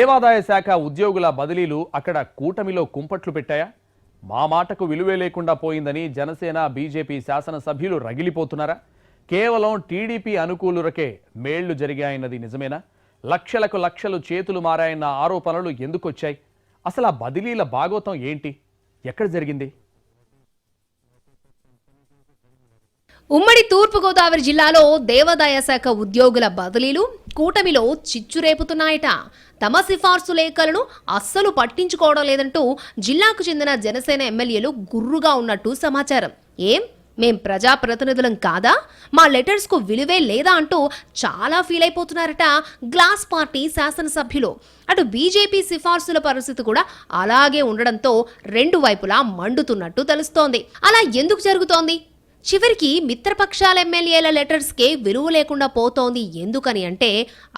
దేవాదాయ శాఖ ఉద్యోగుల బదిలీలు అక్కడ కూటమిలో కుంపట్లు పెట్టాయా? మా మాటకు విలువే లేకుండా పోయిందని జనసేన బీజేపీ శాసనసభ్యులు రగిలిపోతున్నారా? కేవలం టీడీపీ అనుకూలురకే మేళ్లు జరిగాయన్నది నిజమేనా? లక్షలకు లక్షలు చేతులు మారాయన్న ఆరోపణలు ఎందుకొచ్చాయి? అసలు ఆ బదిలీల భాగోతం ఏంటి? ఎక్కడ జరిగింది? ఉమ్మడి తూర్పుగోదావరి జిల్లాలో దేవాదాయ శాఖ ఉద్యోగుల బదిలీలు కూటమిలో చిచ్చురేపుతున్నాయట. తమ సిఫార్సు లేఖలను అస్సలు పట్టించుకోవడం లేదంటూ జిల్లాకు చెందిన జనసేన ఎమ్మెల్యేలు గుర్రుగా ఉన్నట్టు సమాచారం. మేం ప్రజాప్రతినిధులం కాదా? మా లెటర్స్ కు విలువే లేదా అంటూ చాలా ఫీల్ అయిపోతున్నారట గ్లాస్ పార్టీ శాసనసభ్యులు. అటు బీజేపీ సిఫార్సుల పరిస్థితి కూడా అలాగే ఉండడంతో రెండు వైపులా మండుతున్నట్టు తెలుస్తోంది. అలా ఎందుకు జరుగుతోంది? చివరికి మిత్రపక్షాల ఎమ్మెల్యేల లెటర్స్కే విలువ లేకుండా పోతోంది ఎందుకని అంటే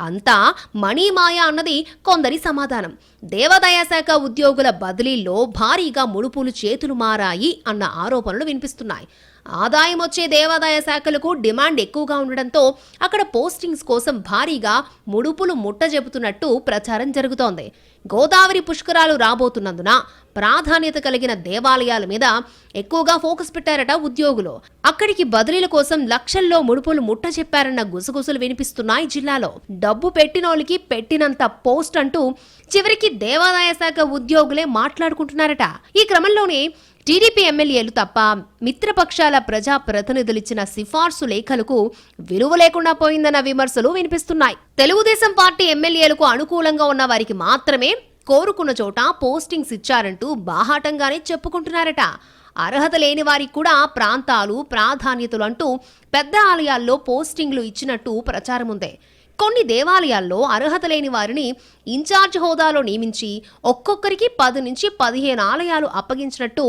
అంతా మనీ మాయ అన్నది కొందరి సమాధానం. దేవాదాయ శాఖ ఉద్యోగుల బదిలీల్లో భారీగా ముడుపులు చేతులు మారాయి అన్న ఆరోపణలు వినిపిస్తున్నాయి. ఆదాయం వచ్చే దేవాదాయ శాఖలకు డిమాండ్ ఎక్కువగా ఉండడంతో అక్కడ పోస్టింగ్స్ కోసం భారీగా ముడుపులు ముట్టజెపుతున్నట్టు ప్రచారం జరుగుతోంది. గోదావరి పుష్కరాలు రాబోతున్నందున ప్రాధాన్యత కలిగిన దేవాలయాల మీద ఎక్కువగా ఫోకస్ పెట్టారట ఉద్యోగులు. అక్కడికి బదిలీల కోసం లక్షల్లో ముడుపులు ముట్ట చెప్పారన్న గుసగుసలు వినిపిస్తున్నాయి జిల్లాలో. డబ్బు పెట్టినోళ్ళకి పెట్టినంత పోస్ట్ అంటూ చివరికి దేవాదాయ శాఖ ఉద్యోగులే మాట్లాడుకుంటున్నారట. ఈ క్రమంలోనే టీడీపీ ఎమ్మెల్యేలు తప్ప మిత్రపక్షాల ప్రజా ప్రతినిధులిచ్చిన సిఫార్సు లేఖలకు విలువ లేకుండా పోయిందన్న విమర్శలు వినిపిస్తున్నాయి. తెలుగుదేశం పార్టీ ఎమ్మెల్యేలకు అనుకూలంగా ఉన్న వారికి మాత్రమే కోరుకున్న చోట పోస్టింగ్స్ ఇచ్చారంటూ బాహాటంగానే చెప్పుకుంటున్నారట. అర్హత లేని వారికి కూడా ప్రాంతాలు ప్రాధాన్యతలు అంటూ పెద్ద ఆలయాల్లో పోస్టింగ్లు ఇచ్చినట్టు ప్రచారం ఉంది. కొన్ని దేవాలయాల్లో అర్హత లేని వారిని ఇన్ఛార్జ్ హోదాలో నియమించి ఒక్కొక్కరికి 10 నుంచి 15 ఆలయాలు అప్పగించినట్టు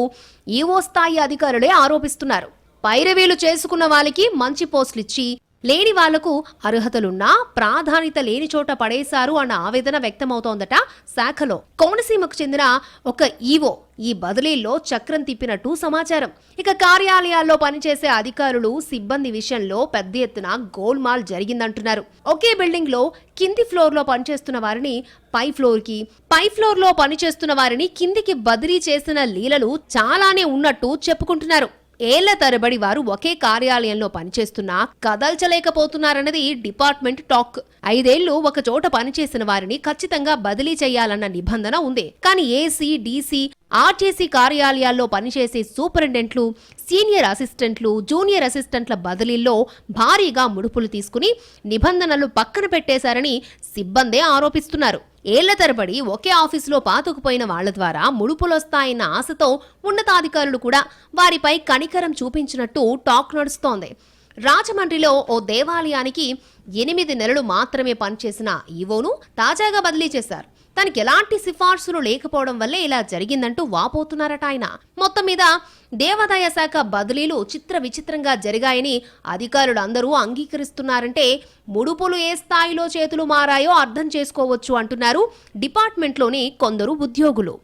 ఈవో స్థాయి అధికారులే ఆరోపిస్తున్నారు. పైరవీలు చేసుకున్న వాళ్ళకి మంచి పోస్టులు ఇచ్చి లేని వాళ్లకు అర్హతలున్నా ప్రాధాన్యత లేని చోట పడేశారు అన్న ఆవేదన వ్యక్తమవుతోందట శాఖలో. కోనసీమకు చెందిన ఒక ఈవో ఈ బదిలీల్లో చక్రం తిప్పినట్టు సమాచారం. ఇక కార్యాలయాల్లో పనిచేసే అధికారులు సిబ్బంది విషయంలో పెద్ద ఎత్తున గోల్మాల్ జరిగిందంటున్నారు. ఒకే బిల్డింగ్ లో కింది ఫ్లోర్ లో పనిచేస్తున్న వారిని పై ఫ్లోర్ లో పనిచేస్తున్న వారిని కిందికి బదిలీ చేసిన లీలలు చాలానే ఉన్నట్టు చెప్పుకుంటున్నారు. ఏళ్ల తరబడి వారు ఒకే కార్యాలయంలో పనిచేస్తున్నా కదల్చలేకపోతున్నారన్నది డిపార్ట్మెంట్ టాక్. 5 ఏళ్లు ఒక చోట పనిచేసిన వారిని ఖచ్చితంగా బదిలీ చేయాలన్న నిబంధన ఉంది. కానీ ఏసీ, డీసీ, ఆర్టీసీ కార్యాలయాల్లో పనిచేసే సూపరింటెండెంట్లు, సీనియర్ అసిస్టెంట్లు, జూనియర్ అసిస్టెంట్ల బదిలీల్లో భారీగా ముడుపులు తీసుకుని నిబంధనలు పక్కన పెట్టేశారని సిబ్బందే ఆరోపిస్తున్నారు. ఏళ్ల తరబడి ఒకే ఆఫీసులో పాతుకుపోయిన వాళ్ల ద్వారా ముడుపులొస్తాయన్న ఆశతో ఉన్నతాధికారులు కూడా వారిపై కనికరం చూపించినట్టు టాక్ నడుస్తోంది. రాజమండ్రిలో ఓ దేవాలయానికి 8 నెలలు మాత్రమే పనిచేసిన ఈవోను తాజాగా బదిలీ చేశారు. తనకి ఎలాంటి సిఫార్సులు లేకపోవడం వల్లే ఇలా జరిగిందంటూ వాపోతున్నారట ఆయన. మొత్తం మీద దేవాదాయ శాఖ బదిలీలు చిత్ర విచిత్రంగా జరిగాయని అధికారులు అందరూ అంగీకరిస్తున్నారంటే ముడుపులు ఏ స్థాయిలో చేతులు మారాయో అర్థం చేసుకోవచ్చు అంటున్నారు డిపార్ట్మెంట్లోని కొందరు ఉద్యోగులు.